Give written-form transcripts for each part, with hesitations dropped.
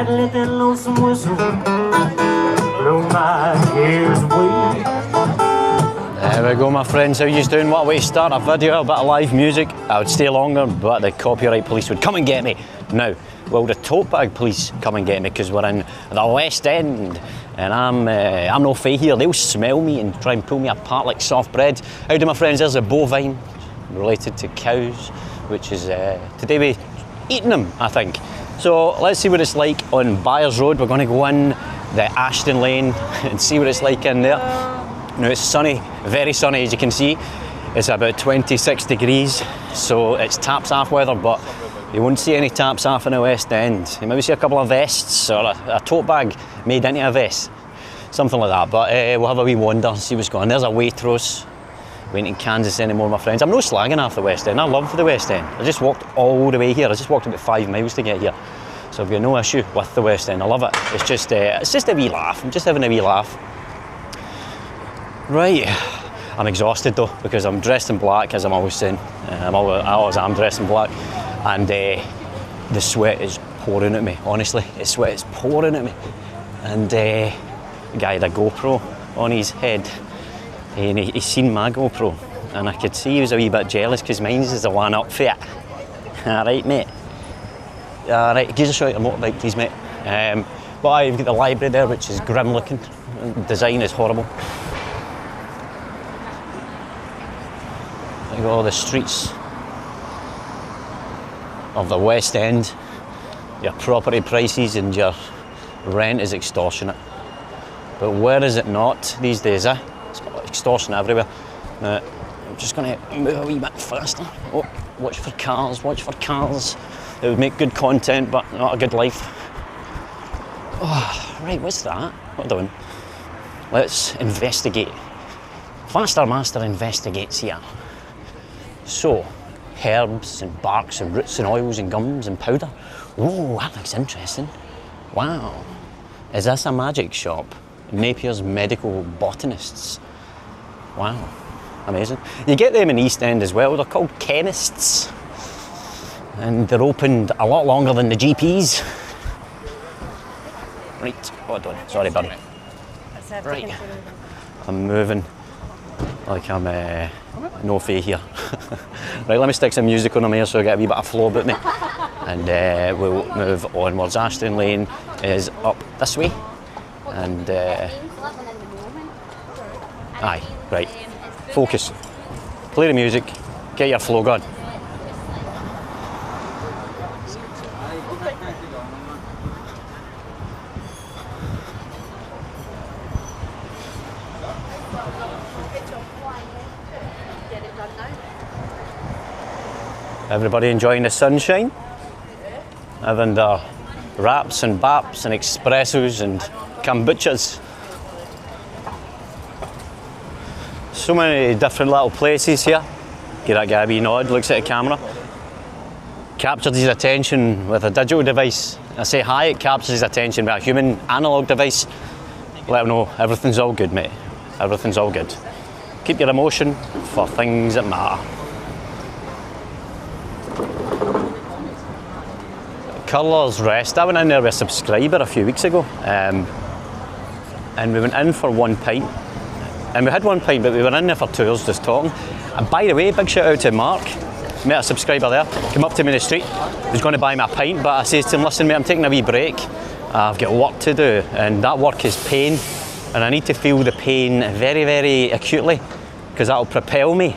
I'd let that lonesome whistle blow my cares away. There we go, my friends. How you doing? What a way to start a video, a bit of live music. I would stay longer, but the copyright police would come and get me. Now, will the tote bag police come and get me because we're in the West End and I'm no fay here. They'll smell me and try and pull me apart like soft bread. How do my friends? There's a bovine related to cows, which is today we're eating them, I think. So let's see what it's like on Byers Road. We're going to go in the Ashton Lane and see what it's like in there. Now it's sunny, very sunny as you can see. It's about 26 degrees, so it's taps off weather, but you won't see any taps off in the West End. You maybe see a couple of vests or a tote bag made into a vest, something like that. But we'll have a wee wander, see what's going on. There's a Waitrose. We ain't in Kansas anymore, my friends. I'm no slagging off the West End. I love the West End. I just walked all the way here. I just walked about 5 miles to get here. So I've got no issue with the West End. I love it. It's just a wee laugh. I'm just having a wee laugh. Right. I'm exhausted though because I'm dressed in black, as I'm always saying. I always am dressed in black. And the sweat is pouring at me, honestly. The sweat is pouring at me. And the guy had a GoPro on his head. And he's seen my GoPro. And I could see he was a wee bit jealous because mine's is the one up for it. Alright, mate. Alright, give us a shot at your motorbike, please, mate. But I've got the library there, which is grim looking. The design is horrible. You've got all the streets of the West End. Your property prices and your rent is extortionate. But where is it not these days, eh? It's got extortion everywhere. Now, I'm just going to move a wee bit faster. Oh, watch for cars, watch for cars. It would make good content, but not a good life. Oh, right, what's that? What are we doing? Let's investigate. Faster Master investigates here. So, herbs and barks and roots and oils and gums and powder. Oh, that looks interesting. Wow. Is this a magic shop? Napier's Medical Botanists. Wow. Amazing. You get them in East End as well. They're called chemists. And they're opened a lot longer than the GPs. Right. Hold on. Sorry, buddy. Right. I'm moving like I'm no fay here. Right, let me stick some music on here so I get a wee bit of flow about me. And we'll move onwards. Ashton Lane is up this way. And aye, right. Focus. Play the music. Get your flow going. Everybody enjoying the sunshine? Having their wraps and baps and espressos and kombuchas. So many different little places here. Get that guy a wee nod, looks at the camera. Captures his attention with a digital device. I say hi, it captures his attention with a human analog device. Let him know everything's all good, mate. Everything's all good. Keep your emotion for things that matter. Curler's Rest. I went in there with a subscriber a few weeks ago and we went in for 1 pint. And we had 1 pint, but we were in there for 2 hours just talking. And by the way, big shout out to Mark. Met a subscriber there, came up to me in the street. He was going to buy me a pint, but I said to him, listen mate, I'm taking a wee break. I've got work to do, and that work is pain. And I need to feel the pain very, very acutely, because that'll propel me.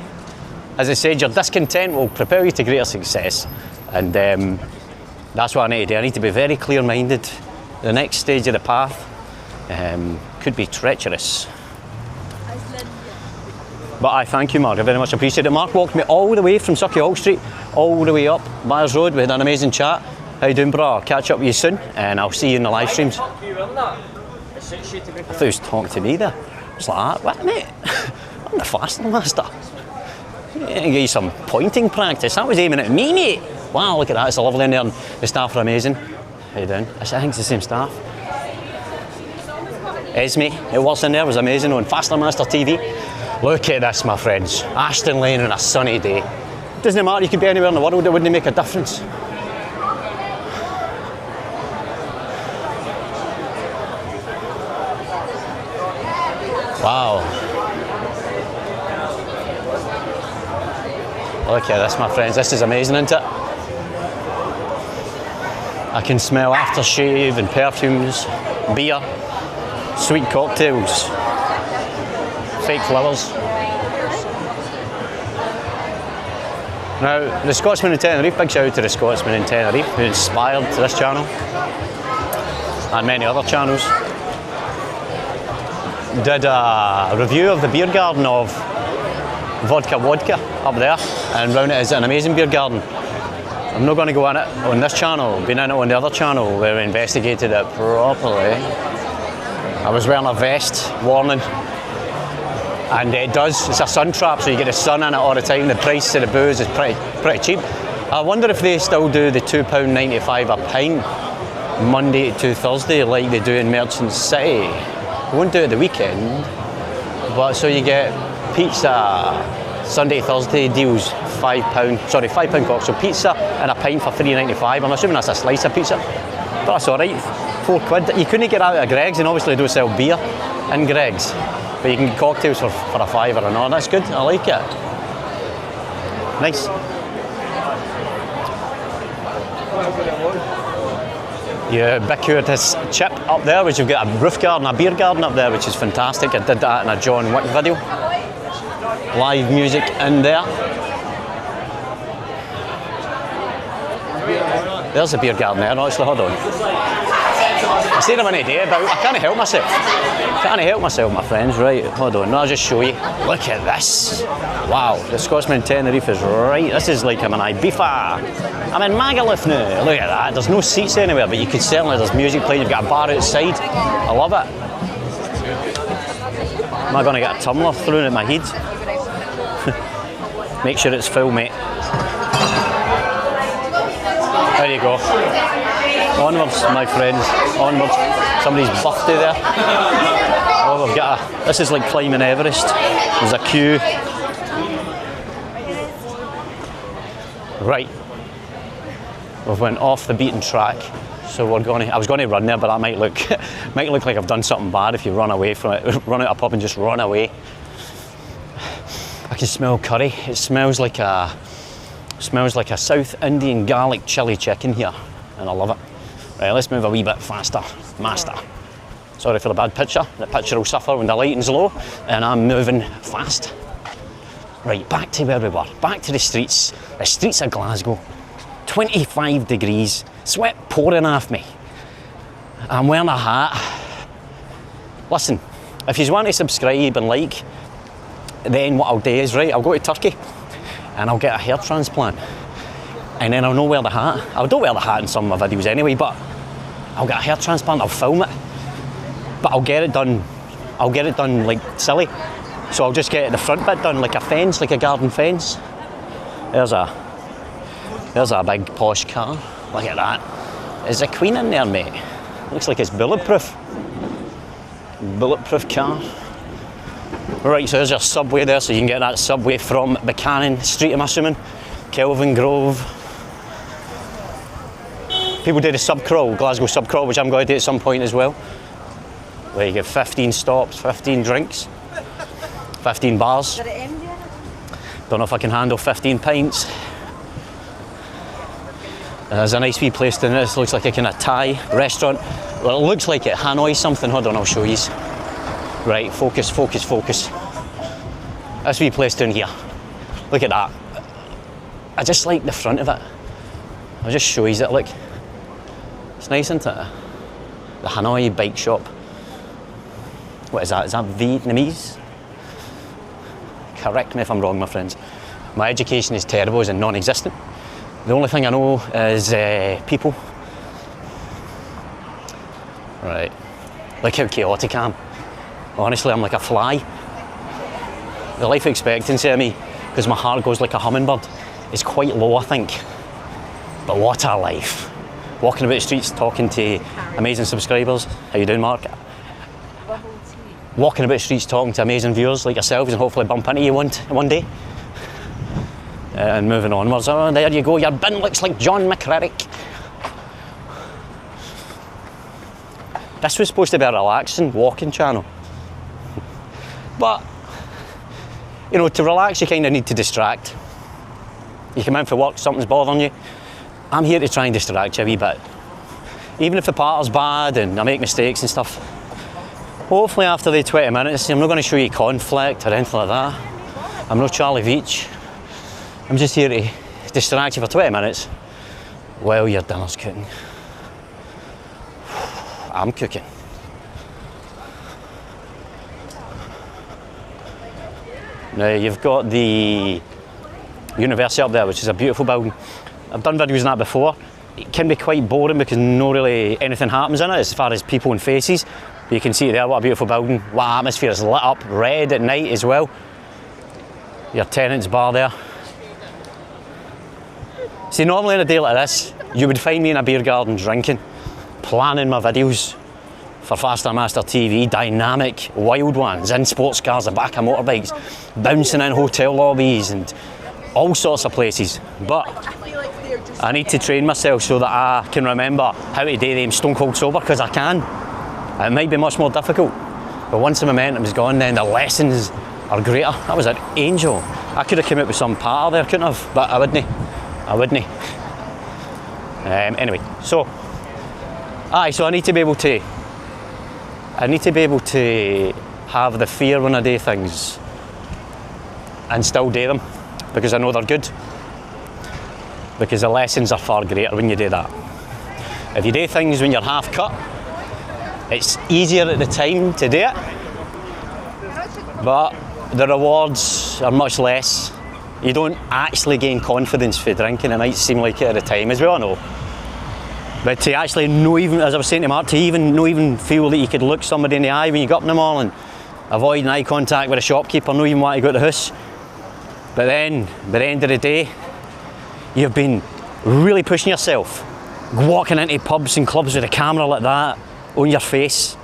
As I said, your discontent will propel you to greater success. And that's what I need to do. I need to be very clear-minded. The next stage of the path could be treacherous. But I thank you, Mark. I very much appreciate it. Mark walked me all the way from Sucky Hall Street, all the way up Byers Road. We had an amazing chat. How you doing, bro? I'll catch up with you soon, and I'll see you in the live streams. I thought he was talking to me there. I was like, what, mate? I'm the faster master. Yeah, give you some pointing practice. That was aiming at me, mate. Wow, look at that. It's lovely in there, and the staff are amazing. How you doing? I think it's the same staff. Esme, it was in there, it was amazing on Faster Master TV. Look at this, my friends. Ashton Lane on a sunny day. Doesn't matter, you could be anywhere in the world, it wouldn't make a difference. Wow. Look at this, my friends. This is amazing, isn't it? I can smell aftershave and perfumes, beer, sweet cocktails, fake flowers. Now, the Scotsman in Tenerife, big shout out to the Scotsman in Tenerife who inspired this channel and many other channels. Did a review of the beer garden of Vodka up there, and round it is an amazing beer garden. I'm not going to go in it on this channel, been in it on the other channel where we investigated it properly. I was wearing a vest, warning, and it's a sun trap, so you get the sun in it all the time. The price of the booze is pretty cheap. I wonder if they still do the £2.95 a pint Monday to Thursday like they do in Merchant City. They won't do it the weekend, but so you get pizza Sunday to Thursday deals £5 cost. So pizza and a pint for £3.95. I'm assuming that's a slice of pizza, but that's all right. £4. You couldn't get out of Greg's, and obviously they don't sell beer in Greg's, but you can get cocktails for a fiver and all. That's good. I like it. Nice. Yeah, ubiquitous chip up there, which you've got a roof garden, a beer garden up there, which is fantastic. I did that in a John Wick video. Live music in there. There's a beer garden there, actually, hold on. I said I'm in a day, but I can't help myself. My friends. Right, hold on, I'll just show you. Look at this. Wow, the Scotsman in Tenerife is right. This is like I'm in Ibiza. I'm in Magaluf now. Look at that. There's no seats anywhere, but you could certainly, there's music playing. You've got a bar outside. I love it. Am I going to get a tumbler thrown at my head? Make sure it's full, mate. There you go. Onwards, my friends. Onwards. Somebody's birthday there. Oh, we've got this is like climbing Everest. There's a queue. Right. We've went off the beaten track. So I was going to run there, but that might look like I've done something bad if you run away from it. Run out a pub and just run away. I can smell curry. It smells like a South Indian garlic chili chicken here, and I love it. Right, let's move a wee bit faster, master. Sorry for the bad picture. The picture will suffer when the lighting's low, and I'm moving fast. Right, back to where we were. Back to the streets of Glasgow. 25 degrees, sweat pouring off me. I'm wearing a hat. Listen, if you want to subscribe and like, then what I'll do is, right, I'll go to Turkey and I'll get a hair transplant, and then I'll not wear the hat. I don't wear the hat in some of my videos anyway, but I'll get a hair transplant, I'll film it, but I'll get it done like silly. So I'll just get the front bit done like a fence, like a garden fence. There's a big posh car. Look at that. Is the Queen in there, mate? Looks like it's bulletproof. Bulletproof car. Right, so there's your subway there, so you can get that subway from Buchanan Street, I'm assuming. Kelvin Grove. People do the sub-crawl, Glasgow sub-crawl, which I'm going to do at some point as well. Where you get 15 stops, 15 drinks, 15 bars. Don't know if I can handle 15 pints. There's a nice wee place in this, looks like a kind of Thai restaurant. Well, it looks like it, Hanoi something, hold on, I'll show you. Right, focus. This wee place down here. Look at that. I just like the front of it. I'll just show you it, look. It's nice, isn't it? The Hanoi bike shop. What is that? Is that Vietnamese? Correct me if I'm wrong, my friends. My education is terrible, as in non-existent. The only thing I know is people. Right. Look how chaotic I am. Honestly, I'm like a fly. The life expectancy of me, because my heart goes like a hummingbird, is quite low, I think. But what a life. Walking about the streets, talking to amazing subscribers. How you doing, Mark? Walking about the streets, talking to amazing viewers like yourselves, and hopefully bump into you one day. And moving onwards. Oh, there you go. Your bin looks like John McCririck. This was supposed to be a relaxing walking channel. But, you know, to relax you kind of need to distract. You come in for work, something's bothering you. I'm here to try and distract you a wee bit. Even if the parter's bad and I make mistakes and stuff, hopefully after the 20 minutes, I'm not going to show you conflict or anything like that. I'm not Charlie Veach. I'm just here to distract you for 20 minutes while your dinner's cooking. I'm cooking. Now you've got the university up there, which is a beautiful building. I've done videos on that before. It can be quite boring because not really anything happens in it as far as people and faces. But you can see there, what a beautiful building, what atmosphere is lit up, red at night as well. Your tenant's bar there. See, normally on a day like this, you would find me in a beer garden drinking, planning my videos for Faster Master TV, dynamic, wild ones, in sports cars, the back of motorbikes, bouncing in hotel lobbies and all sorts of places. But I need to train myself so that I can remember how to do them stone cold sober, because I can. It might be much more difficult, but once the momentum's gone, then the lessons are greater. That was an angel. I could have come up with some patter there, couldn't have, but I wouldn't. Anyway, so I need to be able to have the fear when I do things and still do them, because I know they're good. Because the lessons are far greater when you do that. If you do things when you're half cut, it's easier at the time to do it, but the rewards are much less. You don't actually gain confidence for drinking. It might seem like it at the time, as we all know. But to actually know, even as I was saying to Mark, to even feel that you could look somebody in the eye when you got up in the morning, avoiding eye contact with a shopkeeper, not even want to go to the house. But then, by the end of the day, you've been really pushing yourself, walking into pubs and clubs with a camera like that on your face.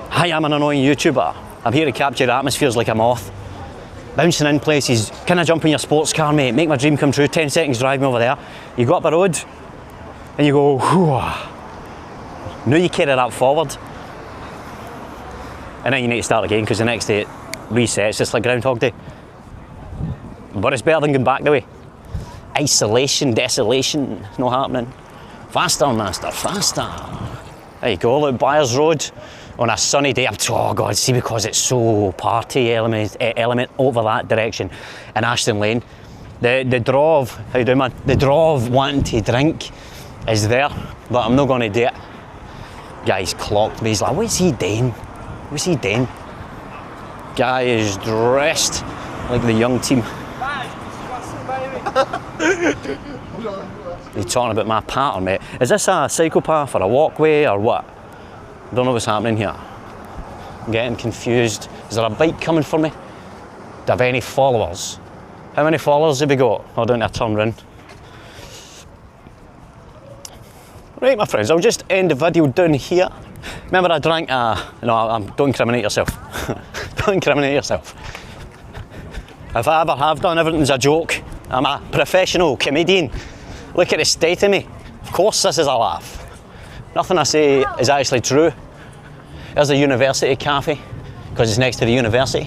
Hi, I'm an annoying YouTuber. I'm here to capture atmospheres like a moth. Bouncing in places. Can I jump in your sports car, mate? Make my dream come true. 10 seconds drive me over there. You go up the road and you go, whew. Now you carry that forward. And then you need to start again, because the next day it resets, just like Groundhog Day. But it's better than going back the way. Isolation, desolation, not happening. Faster, master, faster. There you go, look, Byers Road on a sunny day. Oh God, see, because it's so party element over that direction. And Ashton Lane, the draw of, how you doing, man? The draw of wanting to drink is there, but I'm not going to do it. Guy's clocked me, he's like, what's he doing? What's he doing? Guy is dressed like the young team. You're talking about my pattern, mate. Is this a psychopath or a walkway or what? Don't know what's happening here. I'm getting confused. Is there a bike coming for me? Do I have any followers? How many followers have we got? Oh, don't I turn round? Right, my friends, I'll just end the video down here. Remember I drank, don't incriminate yourself. Don't incriminate yourself. If I ever have done, everything's a joke. I'm a professional comedian. Look at the state of me. Of course this is a laugh. Nothing I say is actually true. There's a university cafe, because it's next to the university.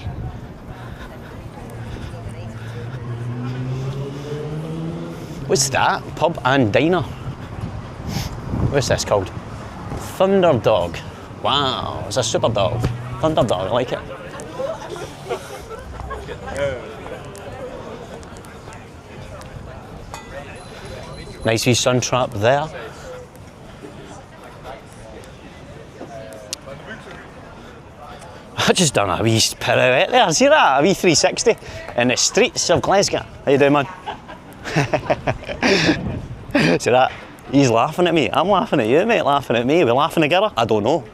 What's that? Pub and diner. What's this called? Thunderdog. Wow, it's a super dog. Thunderdog, I like it. Nice wee sun trap there. I just done a wee pirouette there, see that? A wee 360 in the streets of Glasgow. How you doing, man? See that? He's laughing at me. I'm laughing at you, mate, laughing at me. We're laughing together? I don't know. Do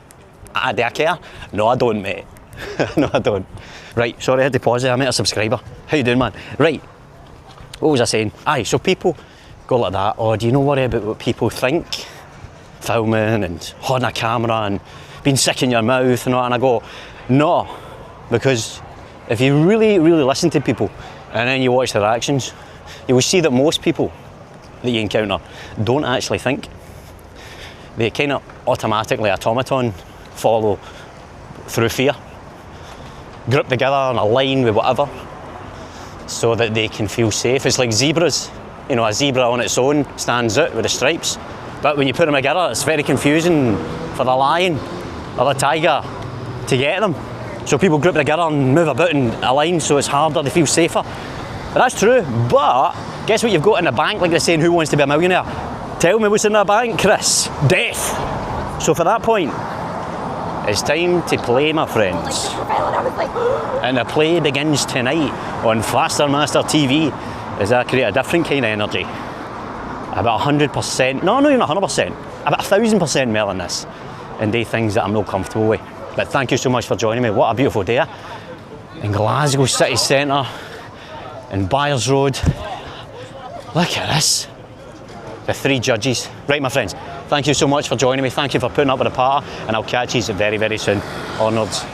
I care? No, I don't, mate. No, I don't. Right, sorry, I had to pause there. I met a subscriber. How you doing, man? Right, what was I saying? Aye, so people go like that, oh, do you not worry about what people think? Filming and holding a camera and being sick in your mouth and all, and I go, no, because if you really, really listen to people and then you watch their actions, you will see that most people that you encounter don't actually think. They kind of automatically, automaton, follow through fear. group together on a line with whatever, so that they can feel safe. It's like zebras. You know, a zebra on its own stands out with the stripes, but when you put them together, it's very confusing for the lion or the tiger to get them. So people group together and move about in a line, so it's harder, they feel safer. And that's true, but guess what you've got in the bank, like they're saying, who wants to be a millionaire? Tell me what's in the bank, Chris. Death. So for that point, it's time to play, my friends. And the play begins tonight on Faster Master TV as I create a different kind of energy. About 100%, no, not even 100%, about 1,000% more than this, and do things that I'm not comfortable with. But thank you so much for joining me. What a beautiful day in Glasgow City Centre, in Byres Road. Look at this. The 3 judges. Right, my friends, thank you so much for joining me. Thank you for putting up with the party, and I'll catch you very, very soon. Onwards.